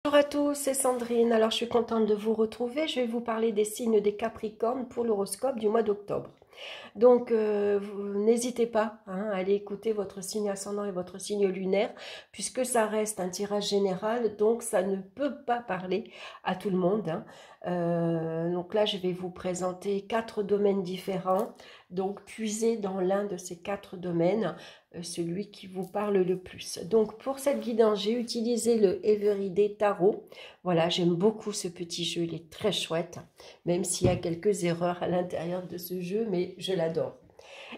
Bonjour à tous, c'est Sandrine. Alors, je suis contente de vous retrouver. Je vais vous parler des signes des Capricornes pour l'horoscope du mois d'octobre. Donc, n'hésitez pas à aller écouter votre signe ascendant et votre signe lunaire, puisque ça reste un tirage général, donc ça ne peut pas parler à tout le monde. Donc là, je vais vous présenter 4 domaines différents. Donc, puisez dans l'un de ces 4 domaines, celui qui vous parle le plus. Donc, pour cette guidance, j'ai utilisé le Everyday Tarot. Voilà, j'aime beaucoup ce petit jeu, il est très chouette, même s'il y a quelques erreurs à l'intérieur de ce jeu, mais je l'adore.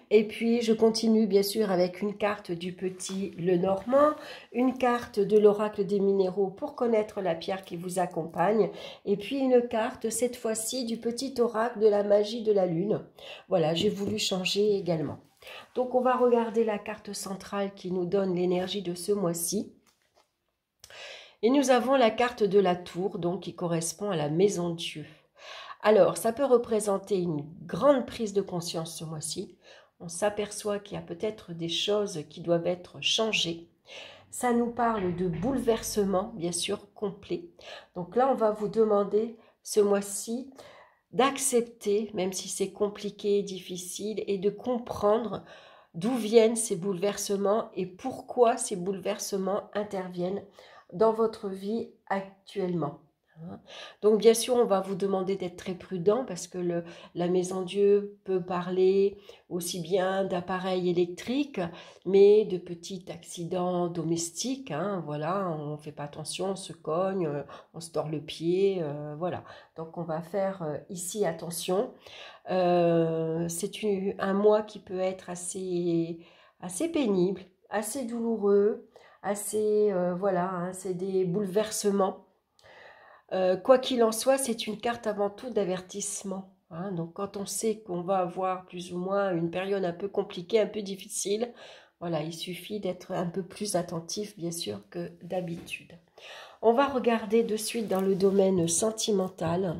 Et puis, je continue bien sûr avec une carte du petit Lenormand, une carte de l'oracle des minéraux pour connaître la pierre qui vous accompagne, et puis une carte, cette fois-ci, du petit oracle de la magie de la lune. Voilà, j'ai voulu changer également. Donc, on va regarder la carte centrale qui nous donne l'énergie de ce mois-ci. Et nous avons la carte de la tour, donc qui correspond à la maison Dieu. Alors, ça peut représenter une grande prise de conscience ce mois-ci. On s'aperçoit qu'il y a peut-être des choses qui doivent être changées. Ça nous parle de bouleversement, bien sûr, complet. Donc là, on va vous demander ce mois-ci d'accepter, même si c'est compliqué, difficile, et de comprendre d'où viennent ces bouleversements et pourquoi ces bouleversements interviennent dans votre vie actuellement. Donc bien sûr, on va vous demander d'être très prudent parce que la maison Dieu peut parler aussi bien d'appareils électriques, mais de petits accidents domestiques. Voilà, on ne fait pas attention, on se cogne, on se tord le pied, voilà. Donc on va faire ici attention. C'est un mois qui peut être assez pénible, assez douloureux, assez, voilà, c'est des bouleversements. Quoi qu'il en soit, c'est une carte avant tout d'avertissement. Donc quand on sait qu'on va avoir plus ou moins une période un peu compliquée, un peu difficile, voilà, il suffit d'être un peu plus attentif, bien sûr, que d'habitude. On va regarder de suite dans le domaine sentimental.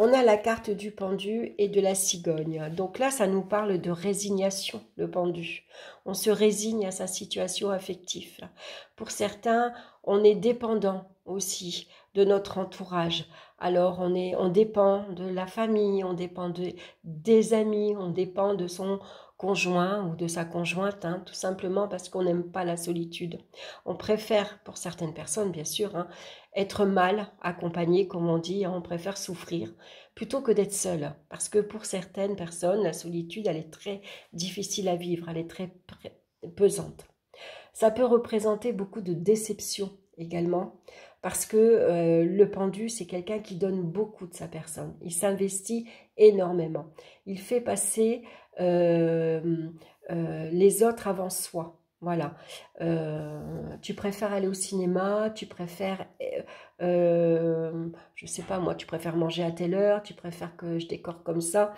On a la carte du pendu et de la cigogne. Donc là, ça nous parle de résignation, le pendu. On se résigne à sa situation affective. Pour certains, on est dépendant aussi de notre entourage. Alors, on dépend de la famille, on dépend des amis, on dépend de son conjoint ou de sa conjointe, tout simplement parce qu'on n'aime pas la solitude. On préfère, pour certaines personnes, bien sûr, être mal accompagné, comme on dit, on préfère souffrir plutôt que d'être seul. Parce que pour certaines personnes, la solitude, elle est très difficile à vivre, elle est très pesante. Ça peut représenter beaucoup de déception également, parce que le pendu, c'est quelqu'un qui donne beaucoup de sa personne. Il s'investit énormément. Il fait passer les autres avant soi. Voilà. Tu préfères aller au cinéma, tu préfères, je sais pas moi, tu préfères manger à telle heure, tu préfères que je décore comme ça.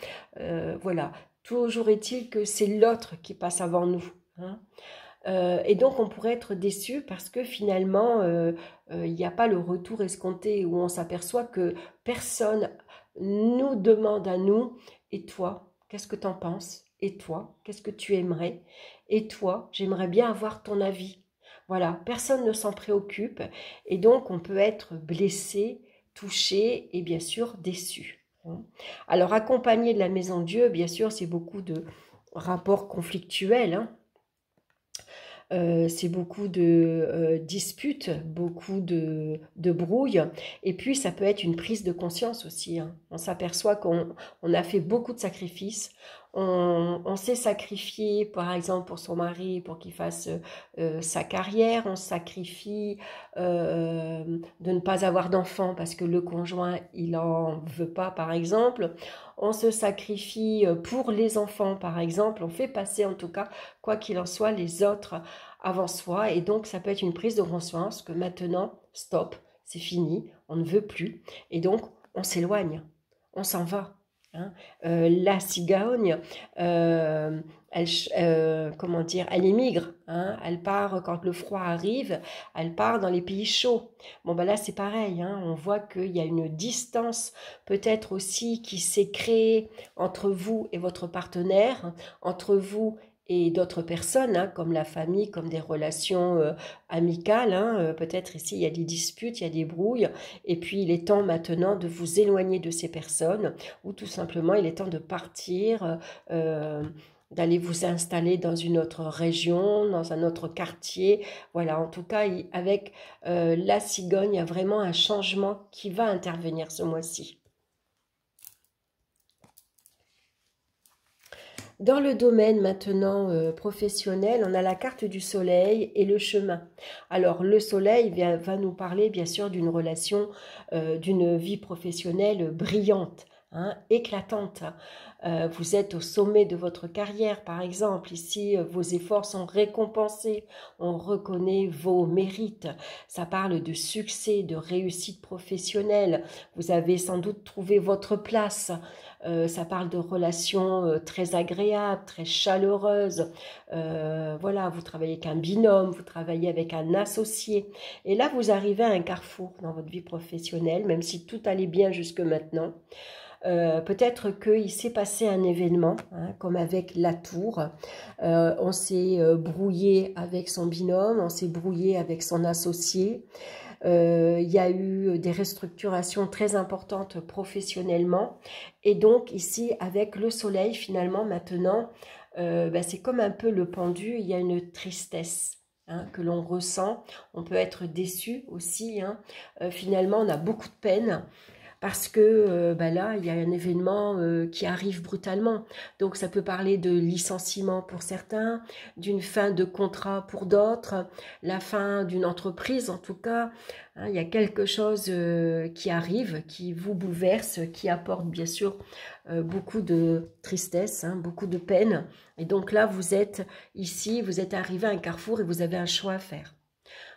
Voilà. Toujours est-il que c'est l'autre qui passe avant nous. Et donc on pourrait être déçu parce que finalement il n'y a pas le retour escompté où on s'aperçoit que personne nous demande à nous et toi, qu'est-ce que tu en penses? Et toi, qu'est-ce que tu aimerais? Et toi, j'aimerais bien avoir ton avis. Voilà, personne ne s'en préoccupe et donc on peut être blessé, touché et bien sûr déçu. Alors accompagné de la maison Dieu, bien sûr, c'est beaucoup de rapports conflictuels, c'est beaucoup de disputes, beaucoup de brouilles. Et puis, ça peut être une prise de conscience aussi. On s'aperçoit qu'on a fait beaucoup de sacrifices. On s'est sacrifié, par exemple, pour son mari, pour qu'il fasse sa carrière. On sacrifie de ne pas avoir d'enfants parce que le conjoint, il en veut pas, par exemple. On se sacrifie pour les enfants, par exemple. On fait passer, en tout cas, quoi qu'il en soit, les autres avant soi. Et donc, ça peut être une prise de conscience que maintenant, stop, c'est fini, on ne veut plus. Et donc, on s'éloigne, on s'en va. La cigogne, comment dire, elle émigre, elle part quand le froid arrive, elle part dans les pays chauds. Bon ben là c'est pareil, on voit qu'il y a une distance peut-être aussi qui s'est créée entre vous et votre partenaire, entre vous et d'autres personnes, hein, comme la famille, comme des relations amicales. Hein, peut-être ici, il y a des disputes, il y a des brouilles. Et puis, il est temps maintenant de vous éloigner de ces personnes ou tout simplement, il est temps de partir, d'aller vous installer dans une autre région, dans un autre quartier. Voilà, en tout cas, avec la cigogne, il y a vraiment un changement qui va intervenir ce mois-ci. Dans le domaine maintenant professionnel, on a la carte du soleil et le chemin. Alors le soleil va nous parler bien sûr d'une relation, d'une vie professionnelle brillante, hein, éclatante. Vous êtes au sommet de votre carrière par exemple. Ici, vos efforts sont récompensés. On reconnaît vos mérites. Ça parle de succès, de réussite professionnelle. Vous avez sans doute trouvé votre place. Ça parle de relations très agréables, très chaleureuses. Voilà, vous travaillez avec un binôme, vous travaillez avec un associé. Et là, vous arrivez à un carrefour dans votre vie professionnelle, même si tout allait bien jusque maintenant. Peut-être qu'il s'est passé un événement, hein, comme avec la tour. On s'est brouillé avec son binôme, on s'est brouillé avec son associé. Il y a eu des restructurations très importantes professionnellement. Et donc ici, avec le soleil, finalement, maintenant, c'est comme un peu le pendu, il y a une tristesse. Hein, que l'on ressent, on peut être déçu aussi, hein. Finalement on a beaucoup de peine, parce que là, il y a un événement qui arrive brutalement. Donc, ça peut parler de licenciement pour certains, d'une fin de contrat pour d'autres, la fin d'une entreprise en tout cas. Hein, il y a quelque chose qui arrive, qui vous bouleverse, qui apporte bien sûr beaucoup de tristesse, hein, beaucoup de peine. Et donc là, vous êtes ici, vous êtes arrivé à un carrefour et vous avez un choix à faire.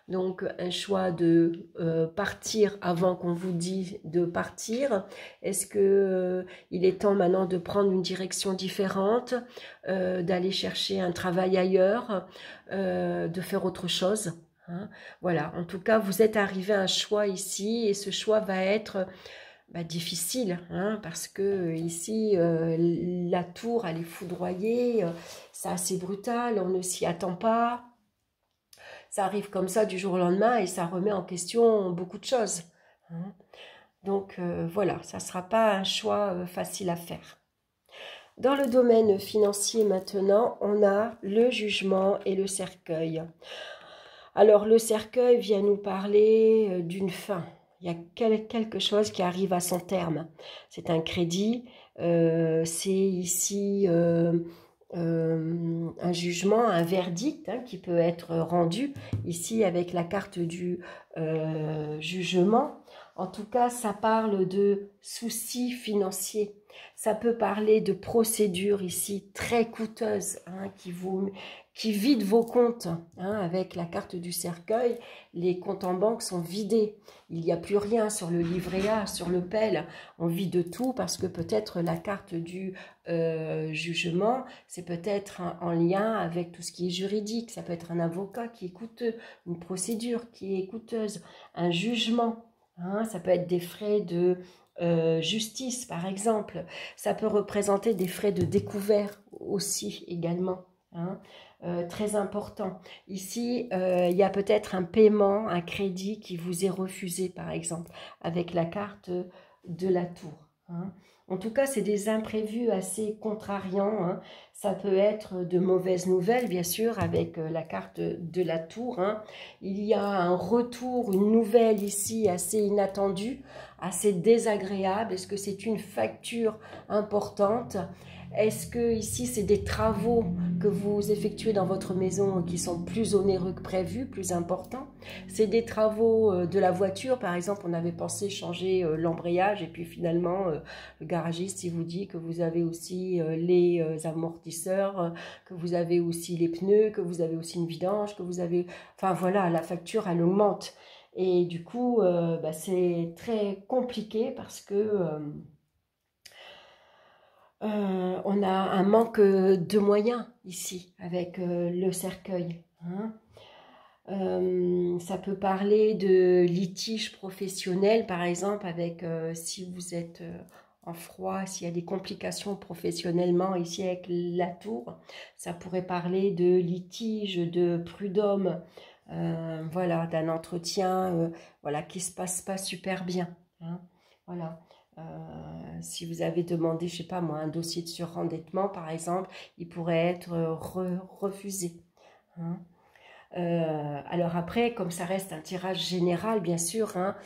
Donc, un choix de partir avant qu'on vous dise de partir. Est-ce que il est temps maintenant de prendre une direction différente, d'aller chercher un travail ailleurs, de faire autre chose, hein? Voilà, en tout cas, vous êtes arrivé à un choix ici et ce choix va être difficile, hein, parce que ici, la tour, elle est foudroyée, c'est assez brutal, on ne s'y attend pas. Ça arrive comme ça du jour au lendemain et ça remet en question beaucoup de choses, hein. Donc voilà, ça ne sera pas un choix facile à faire. Dans le domaine financier maintenant, on a le jugement et le cercueil. Alors le cercueil vient nous parler d'une fin. Il y a quelque chose qui arrive à son terme. C'est un crédit, c'est ici un jugement, un verdict, hein, qui peut être rendu ici avec la carte du jugement. En tout cas, ça parle de soucis financiers. Ça peut parler de procédures ici très coûteuses, hein, qui vident vos comptes, hein. Avec la carte du cercueil, les comptes en banque sont vidés. Il n'y a plus rien sur le livret A, sur le PEL. On vide tout parce que peut-être la carte du jugement, c'est peut-être en lien avec tout ce qui est juridique. Ça peut être un avocat qui est coûteux, une procédure qui est coûteuse, un jugement, hein. Ça peut être des frais de justice, par exemple. Ça peut représenter des frais de découvert aussi également, hein. Très important. Ici, il y a peut-être un paiement, un crédit qui vous est refusé, par exemple, avec la carte de la tour, hein. En tout cas, c'est des imprévus assez contrariants, hein. Ça peut être de mauvaises nouvelles, bien sûr, avec la carte de la tour, hein. Il y a un retour, une nouvelle ici assez inattendue, assez désagréable. Est-ce que c'est une facture importante? Est-ce que ici c'est des travaux que vous effectuez dans votre maison qui sont plus onéreux que prévu, plus importants? C'est des travaux de la voiture, par exemple, on avait pensé changer l'embrayage et puis finalement le garagiste il vous dit que vous avez aussi les amortisseurs, que vous avez aussi les pneus, que vous avez aussi une vidange, que vous avez... Enfin voilà, la facture elle augmente. Et du coup, c'est très compliqué parce que on a un manque de moyens ici avec le cercueil, hein. Ça peut parler de litiges professionnels, par exemple, avec si vous êtes en froid, s'il y a des complications professionnellement ici avec la tour, ça pourrait parler de litige, de prud'homme, voilà, d'un entretien voilà, qui ne se passe pas super bien. Hein, voilà. Si vous avez demandé, je sais pas moi, un dossier de surendettement par exemple, il pourrait être refusé. Hein. Alors après, comme ça reste un tirage général, bien sûr, hein,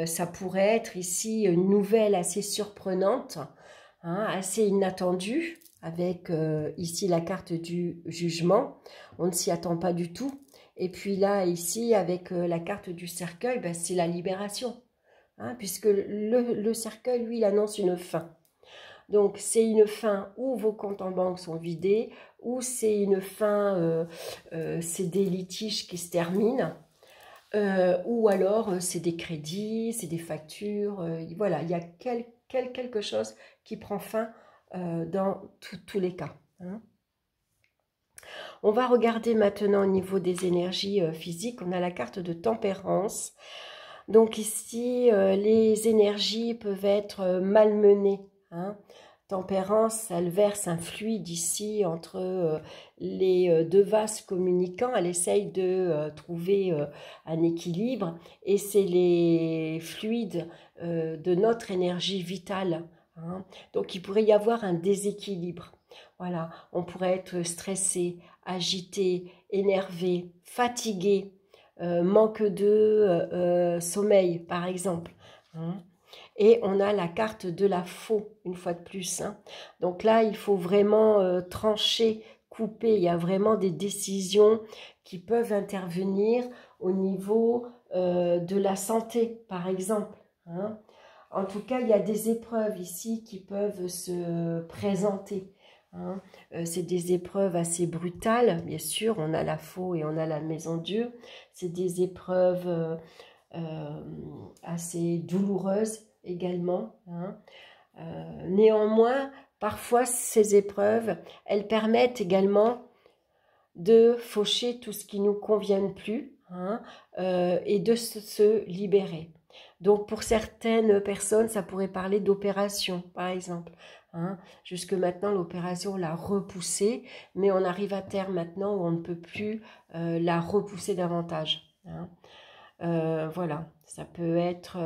ça pourrait être ici une nouvelle assez surprenante, hein, assez inattendue, avec ici la carte du jugement. On ne s'y attend pas du tout. Et puis là, ici, avec la carte du cercueil, ben, c'est la libération. Hein, puisque le cercueil, lui, il annonce une fin. Donc, c'est une fin où vos comptes en banque sont vidés, où c'est une fin, c'est des litiges qui se terminent, ou alors c'est des crédits, c'est des factures. Voilà, il y a quelque chose qui prend fin dans tous les cas. Hein. On va regarder maintenant au niveau des énergies physiques. On a la carte de tempérance. Donc ici, les énergies peuvent être malmenées. Hein. Tempérance, elle verse un fluide ici entre les deux vases communicants. Elle essaye de trouver un équilibre. Et c'est les fluides de notre énergie vitale. Hein. Donc il pourrait y avoir un déséquilibre. Voilà, on pourrait être stressé, agité, énervé, fatigué. Manque de sommeil, par exemple. Hein. Et on a la carte de la faux, une fois de plus. Hein. Donc là, il faut vraiment trancher, couper. Il y a vraiment des décisions qui peuvent intervenir au niveau de la santé, par exemple. Hein. En tout cas, il y a des épreuves ici qui peuvent se présenter. Hein. C'est des épreuves assez brutales, bien sûr, on a la faux et on a la maison Dieu. C'est des épreuves assez douloureuses également. Hein. Néanmoins, parfois ces épreuves, elles permettent également de faucher tout ce qui ne nous convient plus, hein, et de se libérer. Donc pour certaines personnes, ça pourrait parler d'opération, par exemple. Hein. Jusque maintenant, l'opération l'a repoussée, mais on arrive à terme maintenant où on ne peut plus la repousser davantage. Hein. Voilà, ça peut être...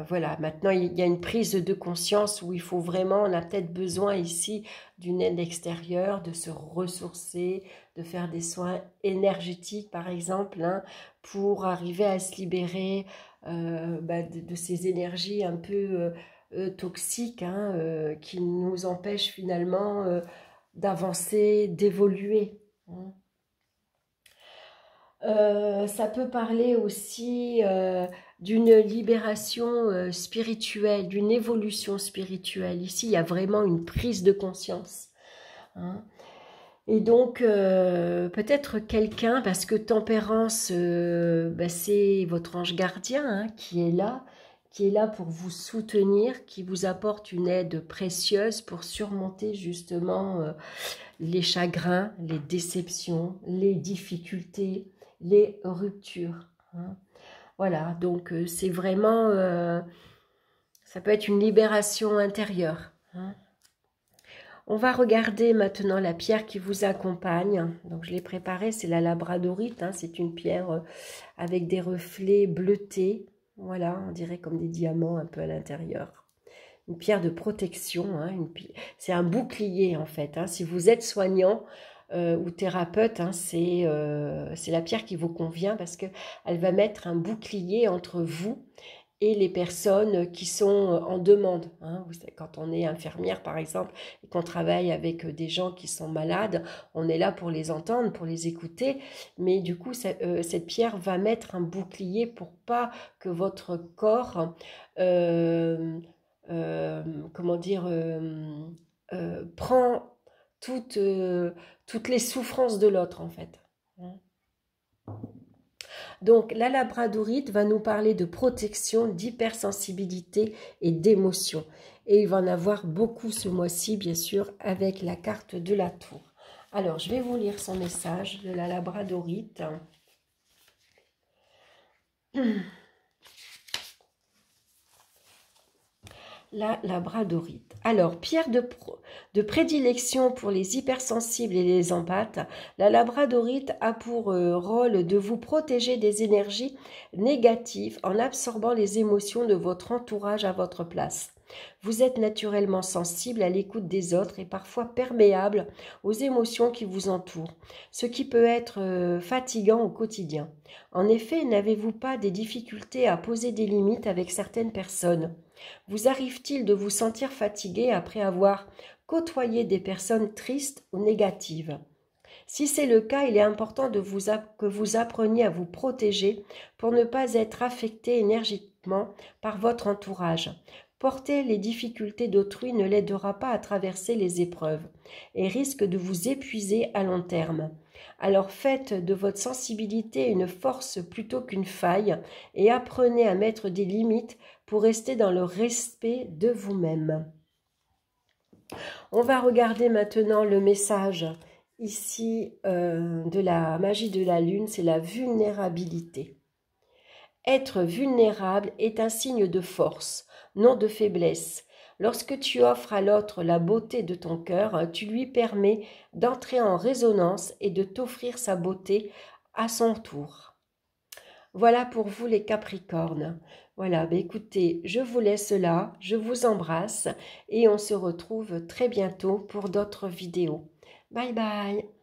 voilà, maintenant il y a une prise de conscience où il faut vraiment, on a peut-être besoin ici d'une aide extérieure, de se ressourcer, de faire des soins énergétiques par exemple, hein, pour arriver à se libérer de ces énergies un peu toxiques, hein, qui nous empêchent finalement d'avancer, d'évoluer. Hein. Ça peut parler aussi d'une libération spirituelle, d'une évolution spirituelle. Ici, il y a vraiment une prise de conscience. Hein. Et donc, peut-être quelqu'un, parce que tempérance, c'est votre ange gardien hein, qui est là pour vous soutenir, qui vous apporte une aide précieuse pour surmonter justement les chagrins, les déceptions, les difficultés, les ruptures. Hein. Voilà, donc c'est vraiment, ça peut être une libération intérieure. Hein. On va regarder maintenant la pierre qui vous accompagne. Donc je l'ai préparée, c'est la labradorite. Hein. C'est une pierre avec des reflets bleutés. Voilà, on dirait comme des diamants un peu à l'intérieur. Une pierre de protection, hein, c'est un bouclier en fait. Hein. Si vous êtes soignant ou thérapeute, hein, c'est la pierre qui vous convient parce qu'elle va mettre un bouclier entre vous et les personnes qui sont en demande. Hein. Quand on est infirmière par exemple et qu'on travaille avec des gens qui sont malades, on est là pour les entendre, pour les écouter, mais du coup cette pierre va mettre un bouclier pour pas que votre corps... comment dire, prend toutes les souffrances de l'autre en fait. Donc la labradorite va nous parler de protection, d'hypersensibilité et d'émotion. Et il va en avoir beaucoup ce mois-ci, bien sûr, avec la carte de la tour. Alors, je vais vous lire son message de la labradorite. la labradorite. Alors, pierre de prédilection pour les hypersensibles et les empathes, la labradorite a pour rôle de vous protéger des énergies négatives en absorbant les émotions de votre entourage à votre place. Vous êtes naturellement sensible à l'écoute des autres et parfois perméable aux émotions qui vous entourent, ce qui peut être fatigant au quotidien. En effet, n'avez-vous pas des difficultés à poser des limites avec certaines personnes? Vous arrive-t-il de vous sentir fatigué après avoir côtoyé des personnes tristes ou négatives? Si c'est le cas, il est important que vous appreniez à vous protéger pour ne pas être affecté énergiquement par votre entourage. Porter les difficultés d'autrui ne l'aidera pas à traverser les épreuves et risque de vous épuiser à long terme. Alors faites de votre sensibilité une force plutôt qu'une faille et apprenez à mettre des limites pour rester dans le respect de vous-même. On va regarder maintenant le message ici de la magie de la lune, c'est la vulnérabilité. Être vulnérable est un signe de force, non de faiblesse. Lorsque tu offres à l'autre la beauté de ton cœur, tu lui permets d'entrer en résonance et de t'offrir sa beauté à son tour. Voilà pour vous les Capricornes. Voilà, écoutez, je vous laisse là, je vous embrasse et on se retrouve très bientôt pour d'autres vidéos. Bye bye.